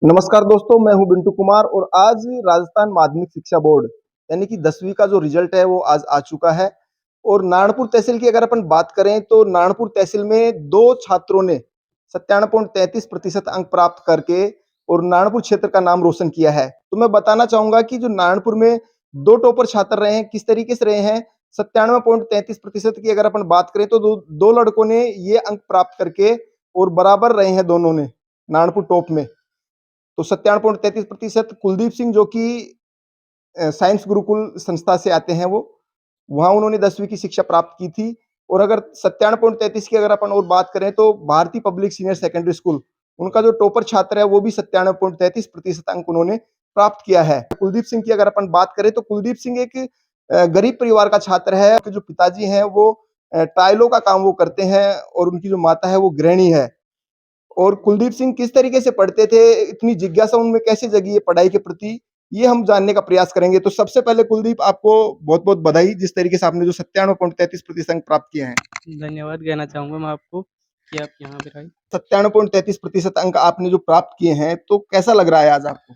नमस्कार दोस्तों, मैं हूं बिंटू कुमार और आज राजस्थान माध्यमिक शिक्षा बोर्ड यानी कि 10वीं का जो रिजल्ट है वो आज आ चुका है। और नारायणपुर तहसील की अगर अपन बात करें तो नारायणपुर तहसील में 2 छात्रों ने 97.33% अंक प्राप्त करके और नारायणपुर क्षेत्र का नाम रोशन किया है। तो मैं बताना चाहूंगा कि जो नारायणपुर में 2 टॉपर छात्र रहे हैं, किस तरीके से रहे हैं। 97.33% की अगर अपन बात करें तो दो लड़कों ने ये अंक प्राप्त करके और बराबर रहे हैं दोनों ने नारायणपुर टॉप में। तो 97.33% कुलदीप सिंह जो कि साइंस गुरुकुल संस्था से आते हैं वो, वहाँ उन्होंने 10वीं की शिक्षा प्राप्त की थी। और अगर 97.33 की अगर अपन और बात करें तो भारतीय पब्लिक सीनियर सेकेंडरी स्कूल, उनका जो टॉपर छात्र है वो भी 97.33% अंक उन्होंने प्राप्त किया है। कुलदीप सिंह की अगर अपन बात करें तो कुलदीप सिंह एक गरीब परिवार का छात्र है। उनके जो पिताजी हैं वो टाइलों का काम वो करते हैं और उनकी जो माता है वो गृहिणी है। और कुलदीप सिंह किस तरीके से पढ़ते थे, इतनी जिज्ञासा उनमें कैसे जगी है पढ़ाई के प्रति, ये हम जानने का प्रयास करेंगे। तो सबसे पहले कुलदीप आपको बहुत-बहुत बधाई जिस तरीके से आपने जो 97.33% अंक प्राप्त किए हैं। धन्यवाद कहना चाहूँगा मैं आपको कि आप यहाँ पर आए। 97.33% अंक आपने जो प्राप्त किए हैं, तो कैसा लग रहा है आज आपको?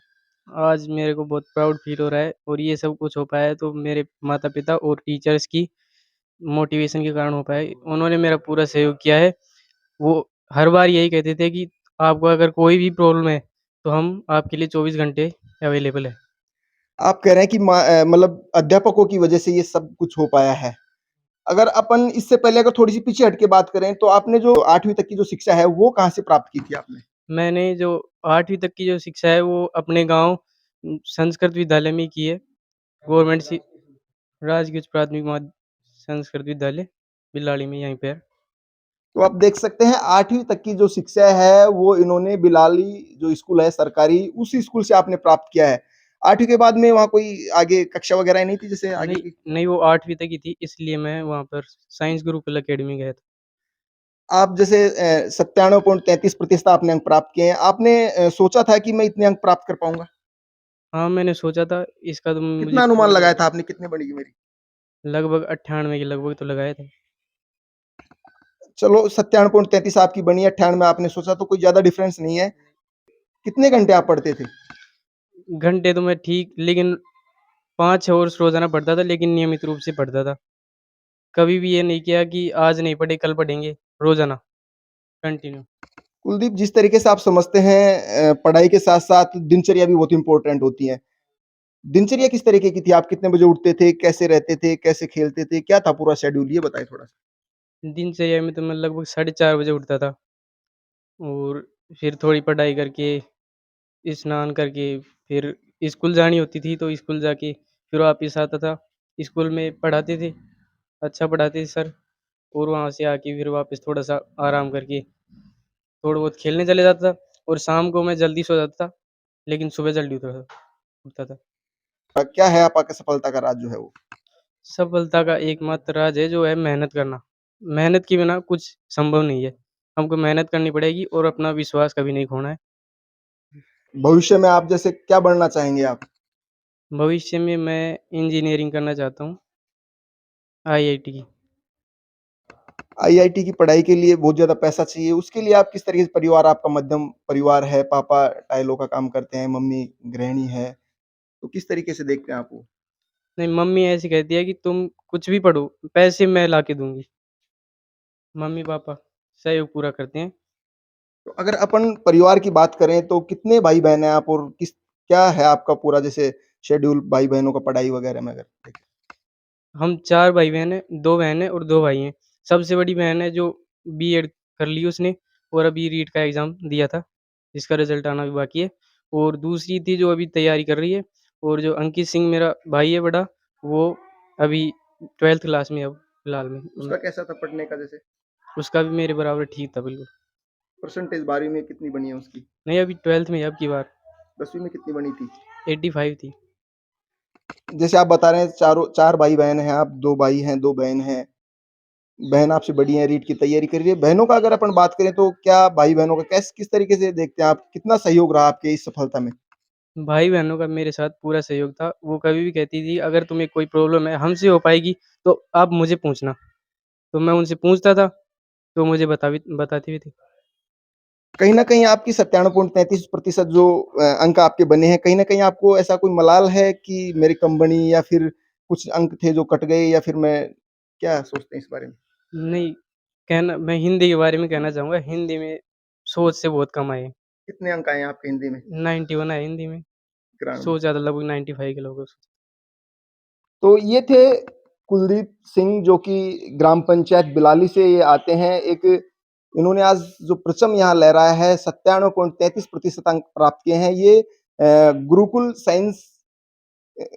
आज मेरे को बहुत प्राउड फ़ील हो रहा है और ये सब कुछ हो पाया है तो मेरे माता-पिता और टीचर्स की मोटिवेशन के कारण हो पाया है। उन्होंने मेरा पूरा सहयोग किया है। वो हर बार यही कहते थे कि आपको अगर कोई भी प्रॉब्लम है, तो हम आपके लिए 24 घंटे अवेलेबल हैं। आप कह रहे हैं कि मतलब अध्यापकों की वजह से ये सब कुछ हो पाया है। अगर अपन इससे पहले अगर थोड़ी-सी पीछे हट के बात करें, तो आपने जो 8वीं तक की जो शिक्षा है, वो कहाँ से प्राप्त की थी आपने? मैंने जो 8वीं तक की जो शिक्षा है वो अपने गाँव संस्कृत विद्यालय में की है। गवर्नमेंट सी राजकीय उच्च प्राथमिक संस्कृत विद्यालय बिलाड़ी में यहीं पे है। तो आप देख सकते हैं 8वीं तक की जो शिक्षा है वो इन्होंने बिलाली जो स्कूल है सरकारी, उस स्कूल से आपने प्राप्त किया है। 8वीं के बाद में वहाँ कोई आगे कक्षा वगैरह नहीं थी जैसे आगे नहीं, की? नहीं वो 8वीं तक ही थी इसलिए मैं वहाँ पर साइंस गुरुकुल अकेडमी गया था। आप जैसे 97.33% आपने अंक प्राप्त किए हैं। आपने सोचा था कि मैं इतने अंक प्राप्त कर पाऊँगा? हाँ, मैंने सोचा था इसका तो मुझे कितना अनुमान लगाया था आपने कितने बनेगी मेरी? लगभग 98 के लगभग तो लगाए थे। चलो 97.33 आपकी बनी है, 98 आपने सोचा तो कोई ज़्यादा डिफरेंस नहीं है। कितने घंटे आप पढ़ते थे? घंटे तो मैं ठीक लेकिन 5 आवर्स रोज़ाना पढ़ता था लेकिन नियमित रूप से पढ़ता था। कभी भी ये नहीं किया कि आज नहीं पढ़े कल पढ़ेंगे, रोज़ाना कंटिन्यू। कुलदीप जिस तरीके से आप समझते हैं पढ़ाई के साथ-साथ दिनचर्या भी बहुत इम्पोर्टेंट होती है। दिनचर्या किस तरीके की थी? आप कितने बजे उठते थे? कैसे रहते थे? कैसे खेलते थे? क्या था पूरा शेड्यूल ये बताएँ थोड़ा-सा? दिनचर्या में तो मैं लगभग साढ़े 4 बजे उठता था और फिर थोड़ी पढ़ाई करके, स्नान करके फिर स्कूल जानी होती थी तो स्कूल जाके फिर वापस आता था। स्कूल में पढ़ाते थे, अच्छा पढ़ाते थे सर। और वहाँ से आके फिर वापस थोड़ा-सा आराम करके थोड़ा बहुत खेलने चले जाता था और शाम को मैं जल्दी सो जाता था, लेकिन सुबह जल्दी उठता था। क्या है आपका सफलता का राज जो है वो? सफलता का एकमात्र राज है जो है मेहनत करना। मेहनत के बिना कुछ संभव नहीं है। हमको मेहनत करनी पड़ेगी और अपना विश्वास कभी नहीं खोना है। भविष्य में आप जैसे क्या बनना चाहेंगे आप? भविष्य में मैं इंजीनियरिंग करना चाहता हूँ, आईआईटी की। आईआईटी की पढ़ाई के लिए बहुत ज़्यादा पैसा चाहिए, उसके लिए आप किस तरीके से परिवार आपका मध्यम परिवार है, पापा टाइलों का काम करते हैं, मम्मी गृहिणी है, तो किस तरीके से देखते हैं आप वो? नहीं, मम्मी ऐसी कहती है कि तुम कुछ भी पढ़ो, पैसे मैं ला के दूँगी। मम्मी-पापा सहयोग पूरा करते हैं। तो अगर अपन परिवार की बात करें तो कितने भाई-बहन हैं आप और क्या है आपका पूरा जैसे शेड्यूल भाई-बहनों का पढ़ाई वगैरह में अगर देखें? हम 4 भाई-बहन हैं, 2 बहनें और 2 भाई हैं। सबसे बड़ी बहन है जो बीएड कर ली उसने और अभी रीट का एग्ज़ाम दिया था, जिसका रिज़ल्ट आना अभी बाकी है। और दूसरी थी जो अभी तैयारी कर रही है और जो अंकित सिंह मेरा भाई है बड़ा, वो अभी 12th क्लास में है अब फिलहाल में। उसका कैसा था पढ़ने का जैसे? उसका भी मेरे बराबर ठीक था बिल्कुल। परसेंटेज 12वीं में कितनी बनी है उसकी? नहीं अभी 12th में है अब की बार, 10वीं में कितनी बनी थी? 85 थी। जैसे आप बता रहे हैं 4 भाई-बहन हैं आप, 2 भाई हैं, 2 बहन हैं। बहन आपसे बड़ी हैं, रीट की तैयारी कर रही है। बहनों का अगर अपन बात करें तो क्या भाई-बहनों का किस तरीके से देखते हैं आप? कितना सहयोग रहा आपके इस सफलता में? भाई-बहनों का मेरे साथ पूरा सहयोग था। वो कभी भी कहती थी अगर तुम्हें कोई प्रॉब्लम है हमसे हो पाएगी तो आप मुझे पूछना। तो मैं उनसे पूछता था, तो मुझे बताती भी थी। कहीं न कहीं आपकी 97.33% जो अंक आपके बने हैं, कहीं न कहीं आपको ऐसा कोई मलाल है कि मेरी कम बनी या फिर कुछ अंक थे जो कट गए या फिर मैं क्या सोचते हैं इस बारे में? नहीं, कहना मैं हिंदी के बारे में कहना चाहूँगा, हिंदी में सोच से बहुत कम आए। कितने अंक आए हैं आपके हिंदी में? 91 आए हिंदी में, ग्रामीण में? सोच ज़्यादा लगभग 95 के लगभग। तो ये थे कुलदीप सिंह जो कि ग्राम पंचायत बिलाली से ये आते हैं। एक इन्होंने आज जो परचम यहाँ लहराया है 97.33% अंक प्राप्त किए हैं। ये गुरुकुल साइंस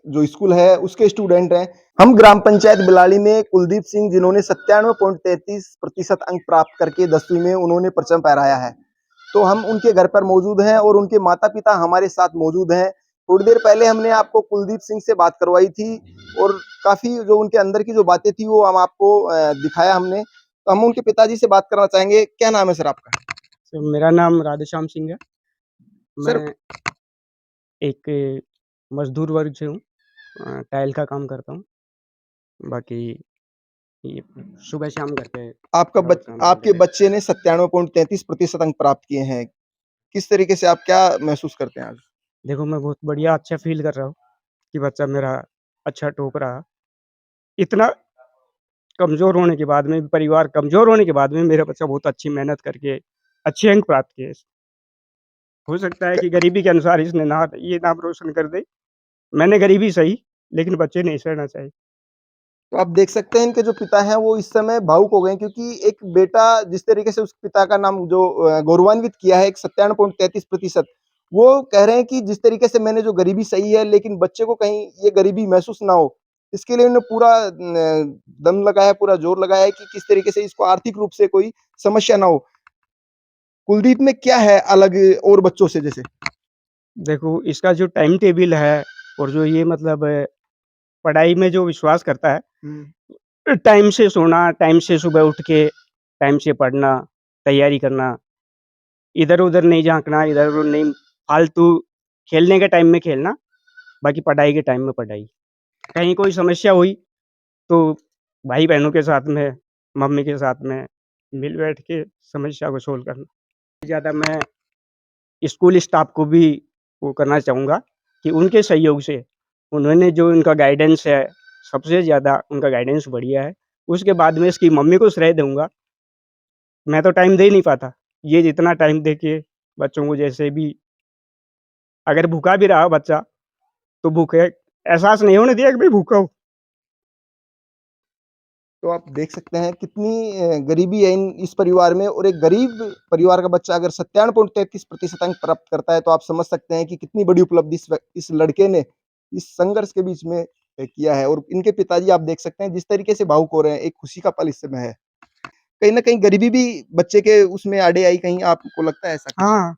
जो स्कूल है उसके स्टूडेंट हैं। हम ग्राम पंचायत बिलाली में कुलदीप सिंह जिन्होंने 97.33% अंक प्राप्त करके 10वीं में उन्होंने परचम फहराया है। तो हम उनके घर पर मौजूद हैं और उनके माता-पिता हमारे साथ मौजूद हैं। थोड़ी देर पहले हमने आपको कुलदीप सिंह से बात करवाई थी और काफ़ी जो उनके अंदर की जो बातें थी वो हम आपको दिखाया हमने। तो हम उनके पिताजी से बात करना चाहेंगे। क्या नाम है सर आपका? तो मेरा नाम राधेश्याम सिंह है। सर मैं एक मज़दूर वर्ग से हूँ। टाइल का काम करता हूँ। बाकी ये सुबह-शाम घर पे राउत-शाम चलते आपके रहते हैं। बच्चे ने 97.33% अंक प्राप्त किए हैं। किस तरीके से आप क्या महसूस करते हैं आज? देखो मैं बहुत बढ़िया अच्छा फ़ील कर रहा हूँ कि बच्चा मेरा अच्छा टॉप रहा। इतना कमज़ोर होने के बाद में, परिवार कमज़ोर होने के बाद में मेरा बच्चा बहुत अच्छी मेहनत करके अच्छे अंक प्राप्त किए। हो सकता है क कि गरीबी के अनुसार इसने ये नाम रोशन कर दे। मैंने गरीबी सही, लेकिन बच्चे नहीं सहना चाहिए। तो आप देख सकते हैं इनके जो पिता हैं वो इस समय भावुक हो गए हैं क्योंकि एक बेटा जिस तरीके से उस पिता का नाम जो गौरवान्वित किया है एक 97.33% वो कह रहे हैं कि जिस तरीके से मैंने जो गरीबी सही है लेकिन बच्चे को कहीं ये गरीबी महसूस ना हो, इसके लिए उन्होंने पूरा दम लगाया, पूरा जोर लगाया है कि किस तरीके से इसको आर्थिक रूप से कोई समस्या ना हो। कुलदीप में क्या है अलग और बच्चों से जैसे? देखो इसका जो टाइम टेबल है और जो ये मतलब पढ़ाई में जो विश्वास करता है, हुँ। टाइम से सोना, टाइम से सुबह उठ के टाइम से पढ़ना, तैयारी करना, इधर-उधर नहीं झाँकना, इधर-उधर नहीं फालतू खेलने के टाइम में खेलना, बाकी पढ़ाई के टाइम में पढ़ाई। कहीं कोई समस्या हुई तो भाई-बहनों के साथ में, मम्मी के साथ में मिल बैठ के समस्या को सॉल्व करना। ज़्यादा मैं स्कूल स्टाफ को भी वो करना चाहूँगा कि उनके सहयोग से उन्होंने जो उनका गाइडेंस है, सबसे ज़्यादा उनका गाइडेंस बढ़िया है। उसके बाद में इसकी मम्मी को श्रेय दूँगा। मैं तो टाइम दे नहीं पाता। ये जितना टाइम दे के बच्चों को जैसे भी अगर भूखा भी रहा बच्चा, तो भूखे एहसास नहीं होने दिया कि मैं भूखा हूँ। तो आप देख सकते हैं कितनी गरीबी है इन इस परिवार में और एक गरीब परिवार का बच्चा अगर 97.33% अंक प्राप्त करता है, तो आप समझ सकते हैं कि कितनी बड़ी उपलब्धि इस लड़के ने इस संघर्ष के बीच में किया है और इनके पिताजी आप देख सकते हैं जिस तरीके से भावुक हो रहे हैं, एक खुशी का पल इस समय है। कहीं न कहीं गरीबी भी बच्चे के उसमें आड़े आई कहीं आपको लगता है ऐसा कुछ? हाँ,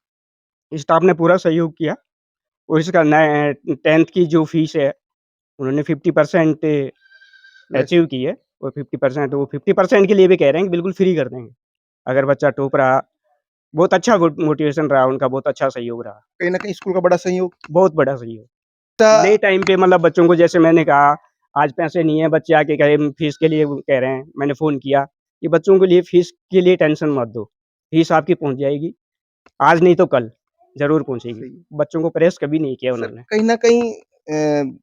स्टाफ ने पूरा सहयोग किया और इसका 10th की जो फीस है, उन्होंने 50% बेस्ट। अचीव की है और 50% वो 50% के लिए भी कह रहे हैं कि बिल्कुल फ्री कर देंगे। अगर बच्चा टॉप रहा, बहुत अच्छा मोटिवेशन रहा उनका, बहुत अच्छा सहयोग रहा, कहीं न कहीं स्कूल का बड़ा सहयोग बहुत बड़ा सहयोग। था। नए टाइम पे मतलब बच्चों को जैसे मैंने कहा, आज पैसे नहीं है, बच्चे आके कहे फीस के लिए वो कह रहे हैं, मैंने फ़ोन किया कि बच्चों के लिए फीस के लिए टेंशन मत दो, फीस आपकी पहुँच जाएगी, आज नहीं तो कल, ज़रूर पहुँचेगी। सही। बच्चों को प्रेस कभी नहीं किया सर उन्होंने। कहीं न कहीं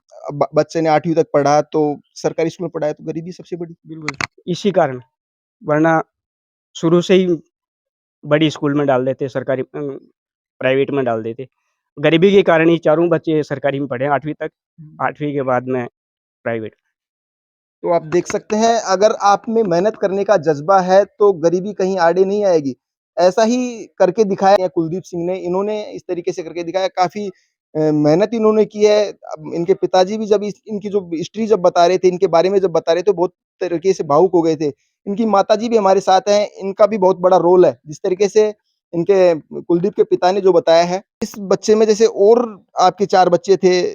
बच्चे ने 8वीं तक पढ़ा तो सरकारी स्कूल में पढ़ा है तो गरीबी सबसे बड़ी। बिल्कुल, इसी कारण, वरना शुरू से ही बड़ी स्कूल में डाल देते, सरकारी प्राइवेट में डाल देते। गरीबी के कारण ही चारों बच्चे सरकारी में पढ़े 8वीं तक, 8वीं के बाद में प्राइवेट। तो आप देख सकते हैं अगर आप में मेहनत करने का जज़्बा है तो गरीबी कहीं आड़े नहीं आएगी। ऐसा ही करके दिखाया है कुलदीप सिंह ने, इन्होंने इस तरीके से करके दिखाया काफ़ी मेहनत इन्होंने की है। अब इनके पिताजी भी जब इनकी जो हिस्ट्री जब बता रहे थे, इनके बारे में जब बता रहे थे बहुत तरीके से भावुक हो गए थे। इनकी माताजी भी हमारे साथ हैं, इनका भी बहुत बड़ा रोल है। जिस तरीके से इनके कुलदीप के पिता ने जो बताया है, इस बच्चे में जैसे और आपके 4 बच्चे थे,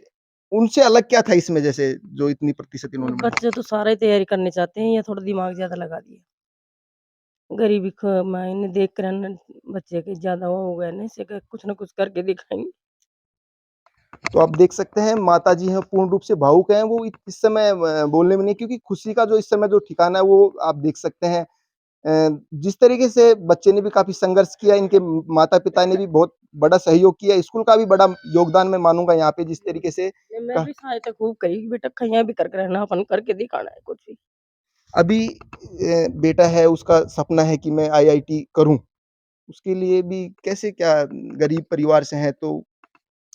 उनसे अलग क्या था इसमें जैसे जो इतनी प्रतिशत इन्होंने बनाई? बच्चे तो सारा ही तैयारी करनी चाहते हैं, या थोड़ा दिमाग ज़्यादा लगा दिया। गरीबी मायने देख कर न बच्चे के ज़्यादा वो हो गए ना, इसे कुछ न कुछ करके दिखाएँगे। तो आप देख सकते हैं माताजी हैं पूर्ण रूप से भावुक हैं, वो इस समय बोलने में नहीं क्योंकि खुशी का जो इस समय जो ठिकाना है वो आप देख सकते हैं। जिस तरीके से बच्चे ने भी काफ़ी संघर्ष किया, इनके माता-पिता ने भी बहुत बड़ा सहयोग किया, स्कूल का भी बड़ा योगदान मैं मानूँगा यहाँ पे जिस तरीके से मैं क भी सहायता खूब करी कि बेटा कहीं भी करके रहना, अपन करके दिखाना है कुछ भी। अभी बेटा है उसका सपना है कि मैं आईआईटी करूँ, उसके लिए भी कैसे क्या गरीब परिवार से हैं तो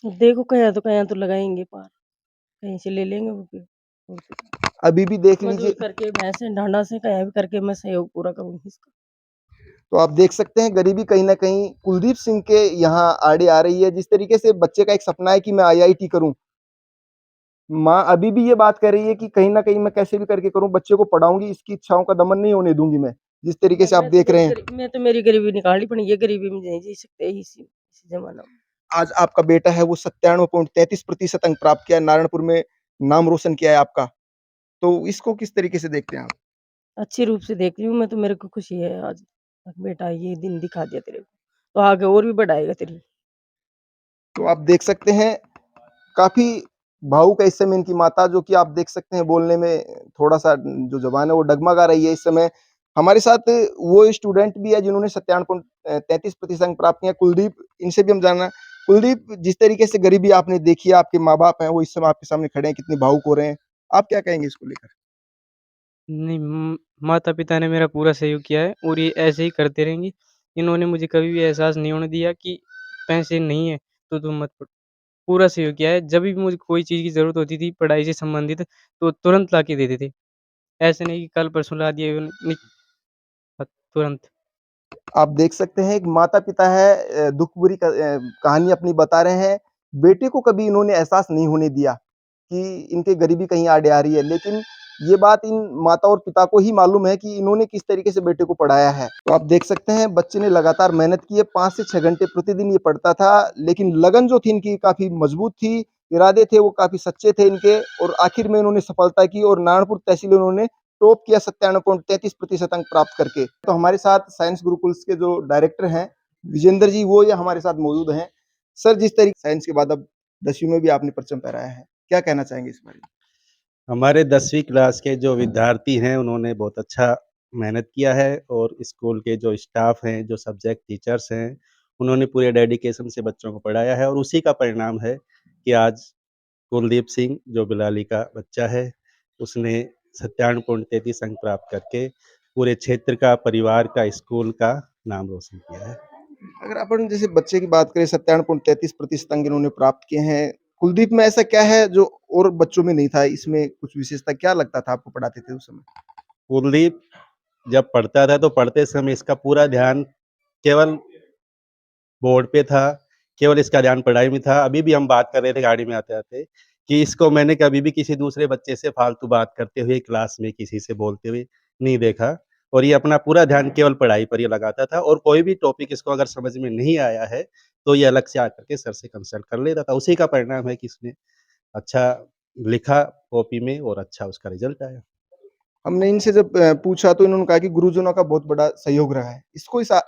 देखो कहीं तो लगाएँगे पार, कहीं से ले लेंगे वो फिर और तो क्या। अभी भी देख मजदूरी लीजिए करके भैंसे ढांढा से कहीं भी करके मैं सहयोग पूरा करूँगी इसका। तो आप देख सकते हैं गरीबी कहीं न कहीं कुलदीप सिंह के यहाँ आड़े आ रही है, जिस तरीके से बच्चे का एक सपना है कि मैं आईआईटी करूँ। माँ अभी भी ये बात कर रही है कि कहीं न कहीं मैं कैसे भी करके करूँ, बच्चे को पढ़ाऊँगी, इसकी इच्छाओं का दमन नहीं होने दूँगी मैं। जिस तरीके से आप देख रहे हैं, मैं तो मेरी गरीबी निकालनी पड़ी, ये गरीबी में नहीं जी सकते इसी ज़माना में। आज आपका बेटा है वो 97.33% अंक प्राप्त किया है, नारायणपुर में नाम रोशन किया है आपका। तो इसको किस तरीके से देखते हैं आप? अच्छे रूप से देख रही हूँ मैं तो, मेरे को खुशी है आज, बेटा ये दिन दिखा दिया तेरे को, तो आगे और भी बढ़ाएगा तेरी। तो आप देख सकते हैं काफ़ी भावुक है इस समय इनकी माता जो कि आप देख सकते हैं बोलने में थोड़ा-सा जो ज़ुबान है वो डगमगा रही है इस समय। हमारे साथ वो स्टूडेंट भी है जिन्होंने 93% अंक प्राप्त किए, कुलदीप, इनसे भी हम जानना कुलदीप जिस तरीके से गरीबी आपने देखी है, आपके माँ-बाप हैं, वो इस समय आपके सामने खड़े हैं, कितने भावुक हो रहे हैं। आप क्या कहेंगे इसको लेकर? नहीं, माता-पिता ने मेरा पूरा सहयोग किया है और ये ऐसे ही करते रहेंगे। इन्होंने मुझे कभी भी एहसास नहीं होने दिया कि पैसे नहीं है, तो तुम मत पढ़ो। पूरा सहयोग किया है, जब भी मुझे कोई चीज़ की ज़रूरत होती थी पढ़ाई से संबंधित, तो तुरंत ला के देते थे। ऐसे नहीं कि कल-परसों ला दिए नहीं, तुरंत। आप देख सकते हैं एक माता-पिता है दुःख भरी कहानी अपनी बता रहे हैं। बेटे को कभी इन्होंने एहसास नहीं होने दिया कि इनके गरीबी कहीं आड़े आ रही है। लेकिन ये बात इन माता और पिता को ही मालूम है कि इन्होंने किस तरीके से बेटे को पढ़ाया है। तो आप देख सकते हैं बच्चे ने लगातार मेहनत की है, 5 से 6 घंटे प्रतिदिन ये पढ़ता था। लेकिन लगन जो थी इनकी काफ़ी मजबूत थी, इरादे थे वो काफ़ी सच्चे थे इनके और आखिर में उन्होंने सफलता की और नारायणपुर तहसील उन्होंने टॉप किया 97.33% अंक प्राप्त करके। तो हमारे साथ साइंस गुरुकुल्स के जो डायरेक्टर हैं, विजेंद्र जी, वो ये हमारे साथ मौजूद हैं। सर, जिस तरीके साइंस के बाद अब 10वीं में भी आपने परचम फहराया है, क्या कहना चाहेंगे इस बारे में? हमारे 10वीं क्लास के जो विद्यार्थी हैं, उन्होंने बहुत अच्छा मेहनत किया है और स्कूल के जो स्टाफ हैं, जो सब्जेक्ट टीचर्स हैं, उन्होंने पूरे डेडिकेशन से बच्चों को पढ़ाया है और उसी का परिणाम है कि आज कुलदीप सिंह, जो बिलाली का बच्चा है, उसने 97.33 अंक प्राप्त करके पूरे क्षेत्र का, परिवार का, स्कूल का नाम रोशन किया है। अगर अपन जैसे बच्चे की बात करें 97.33% अंक इन्होंने प्राप्त किए हैं। कुलदीप में ऐसा क्या है जो और बच्चों में नहीं था? इसमें कुछ विशेषता क्या लगता था आपको पढ़ाते थे उस समय? कुलदीप जब पढ़ता था, तो पढ़ते समय इसका पूरा ध्यान केवल बोर्ड पे था, केवल इसका ध्यान पढ़ाई में था। अभी भी हम बात कर रहे थे गाड़ी में आते-आते कि इसको मैंने कभी भी किसी दूसरे बच्चे से फालतू बात करते हुए क्लास में किसी से बोलते हुए नहीं देखा और ये अपना पूरा ध्यान केवल पढ़ाई पर ही लगाता था और कोई भी टॉपिक इसको अगर समझ में नहीं आया है, तो ये अलग से आकर के सर से कंसल्ट कर लेता था। उसी का परिणाम है कि इसने अच्छा लिखा कॉपी में और अच्छा उसका रिज़ल्ट आया। हमने इनसे जब पूछा तो इन्होंने कहा कि गुरुजनों का बहुत बड़ा सहयोग रहा है।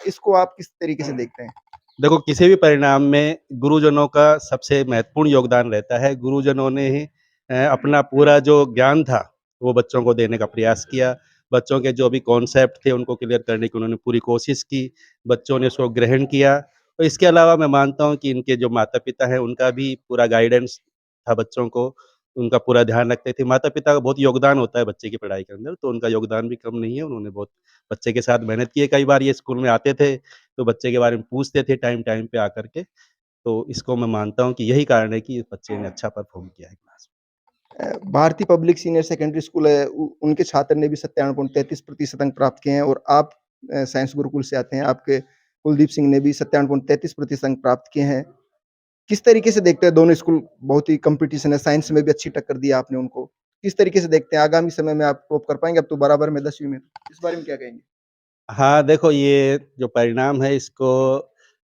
इसको आप किस तरीके से देखते हैं? देखो, किसी भी परिणाम में गुरुजनों का सबसे महत्वपूर्ण योगदान रहता है। गुरुजनों ने ही अपना पूरा जो ज्ञान था, वो बच्चों को देने का प्रयास किया। बच्चों के जो भी कॉन्सेप्ट थे, उनको क्लियर करने की उन्होंने पूरी कोशिश की। बच्चों ने उसको ग्रहण किया और इसके अलावा मैं मानता हूँ कि इनके जो माता-पिता हैं, उनका भी पूरा गाइडेंस था बच्चों को, उनका पूरा ध्यान रखते थे। माता-पिता का बहुत योगदान होता है बच्चे की पढ़ाई के अंदर, तो उनका योगदान भी कम नहीं है। उन्होंने बहुत बच्चे के साथ मेहनत की है। कई बार ये स्कूल में आते थे तो बच्चे के बारे में पूछते थे टाइम-टाइम पे आकर के, तो इसको मैं मानता हूँ कि यही कारण है कि इस बच्चे ने अच्छा परफ़ॉर्म किया है क्लास भारतीय पब्लिक सीनियर सेकेंडरी स्कूल है, उनके छात्र ने भी 97.33% अंक प्राप्त किए हैं और आप साइंस गुरुकुल से आते हैं, आपके कुलदीप सिंह ने भी 97.33% अंक प्राप्त किए हैं। किस तरीके से देखते हैं दोनों स्कूल बहुत ही कॉम्पिटिशन है, साइंस में भी अच्छी टक्कर दी आपने उनको। किस तरीके से देखते हैं आगामी समय में आप टॉप कर पाएँगे? अब तो बराबर में 10वीं में। इस बारे में क्या कहेंगे? हाँ, देखो ये जो परिणाम है इसको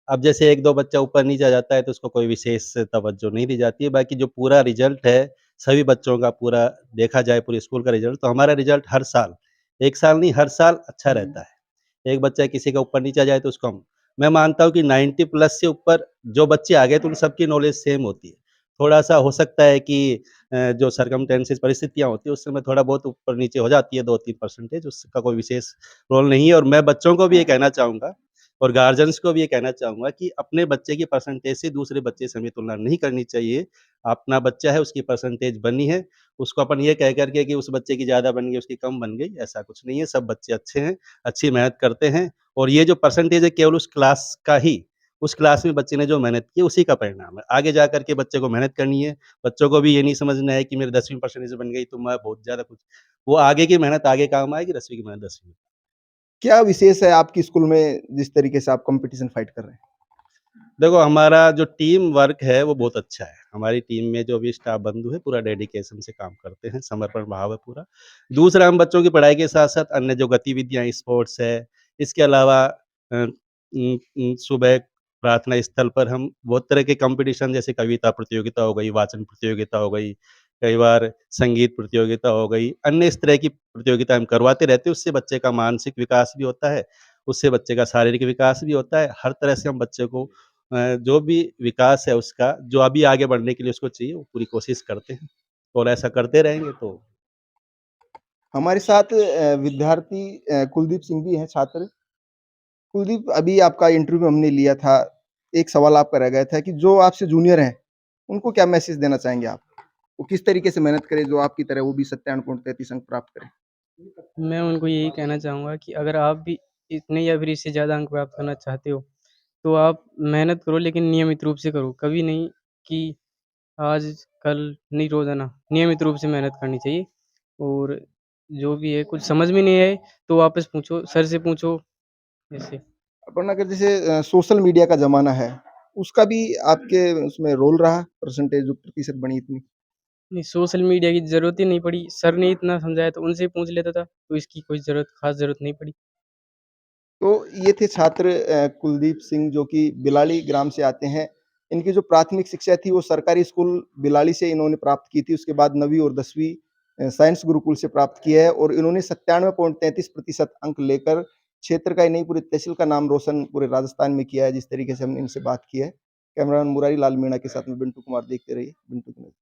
अब जैसे 1-2 बच्चा ऊपर-नीचे आ जाता है तो उसको कोई विशेष तवज्जो नहीं दी जाती है, बाकी जो पूरा रिज़ल्ट है, सभी बच्चों का पूरा देखा जाए पूरे स्कूल का रिज़ल्ट, तो हमारा रिज़ल्ट हर साल, 1 साल नहीं हर साल अच्छा रहता है। एक बच्चा किसी का ऊपर-नीचे आ जाए तो उसको हम मैं मानता हूँ कि 90 प्लस से ऊपर जो बच्चे आ गए तो उन सबकी नॉलेज सेम होती है। थोड़ा-सा हो सकता है कि जो सर्कमस्टेंसेस परिस्थितियाँ होती हैं, उस समय थोड़ा बहुत ऊपर-नीचे हो जाती है 2-3% उसका कोई विशेष रोल नहीं है और मैं बच्चों को भी ये कहना चाहूँगा और गार्जियंस को भी ये कहना चाहूँगा कि अपने बच्चे की परसेंटेज से दूसरे बच्चे से हमें तुलना नहीं करनी चाहिए। अपना बच्चा है, उसकी परसेंटेज बनी है, उसको अपन ये कह कर के कि उस बच्चे की ज़्यादा बन गई, उसकी कम बन गई, ऐसा कुछ नहीं है। सब बच्चे अच्छे हैं, अच्छी मेहनत करते हैं और ये जो परसेंटेज है केवल उस क्लास का ही, उस क्लास में बच्चे ने जो मेहनत की उसी का परिणाम है। आगे जा कर के बच्चे को मेहनत करनी है, बच्चों को भी ये नहीं समझना है कि मेरी 10वीं परसेंटेज बन गई तो मैं बहुत ज़्यादा कुछ वो आगे की मेहनत आगे काम आएगी, 10वीं की मेहनत 10वीं में। क्या विशेष है आपकी स्कूल में जिस तरीके से आप कॉम्पिटिशन फाइट कर रहे हैं? देखो, हमारा जो टीम वर्क है वो बहुत अच्छा है। हमारी टीम में जो भी स्टाफ बंधु है पूरा डेडिकेशन से काम करते हैं, समर्पण भाव है पूरा। दूसरा हम बच्चों की पढ़ाई के साथ-साथ अन्य जो गतिविधियाँ स्पोर्ट्स है, इसके अलावा सुबह प्रार्थना स्थल पर हम बहुत तरह के कॉम्पिटिशन जैसे कविता प्रतियोगिता हो गई, वाचन प्रतियोगिता हो गई, कई बार संगीत प्रतियोगिता हो गई, अन्य इस तरह की प्रतियोगिता हम करवाते रहते हैं। उससे बच्चे का मानसिक विकास भी होता है, उससे बच्चे का शारीरिक विकास भी होता है। हर तरह से हम बच्चे को जो भी विकास है उसका, जो अभी आगे बढ़ने के लिए उसको चाहिए, वो पूरी कोशिश करते हैं और ऐसा करते रहेंगे तो हमारे साथ विद्यार्थी कुलदीप सिंह भी हैं छात्र। कुलदीप, अभी आपका इंटरव्यू हमने लिया था, एक सवाल आपका रह गया था कि जो आपसे जूनियर हैं, उनको क्या मैसेज देना चाहेंगे आप? वो किस तरीके से मेहनत करें जो आपकी तरह वो भी 97.33 अंक प्राप्त करें? मैं उनको यही कहना चाहूँगा कि अगर आप भी इतने या फिर इससे ज़्यादा अंक प्राप्त करना चाहते हो, तो आप मेहनत करो लेकिन नियमित रूप से करो। कभी नहीं कि आज, कल नहीं, रोज़ाना नियमित रूप से मेहनत करनी चाहिए और जो भी है कुछ समझ में नहीं आए तो वापस पूछो, सर से पूछो ऐसे। अपन अगर जैसे सोशल मीडिया का ज़माना है, उसका भी आपके उसमें रोल रहा, परसेंटेज जो प्रतिशत बनी इतनी? नहीं, सोशल मीडिया की ज़रूरत ही नहीं पड़ी। सर ने इतना समझाया तो उनसे ही पूछ लेता था, तो इसकी कोई ख़ास ज़रूरत नहीं पड़ी। तो ये थे छात्र कुलदीप सिंह जो कि बिलाली ग्राम से आते हैं। इनकी जो प्राथमिक शिक्षा थी वो सरकारी स्कूल बिलाली से इन्होंने प्राप्त की थी। उसके बाद 9वीं और 10वीं साइंस गुरुकुल से प्राप्त की है और इन्होंने 97.33% अंक लेकर क्षेत्र का ही नहीं पूरी तहसील का नाम रोशन पूरे राजस्थान में किया है, जिस तरीके से हमने इनसे बात की है। कैमरामैन मुरारी लाल मीणा के साथ में बिंटू कुमार, देखते रहिए बिंटू की नज़र।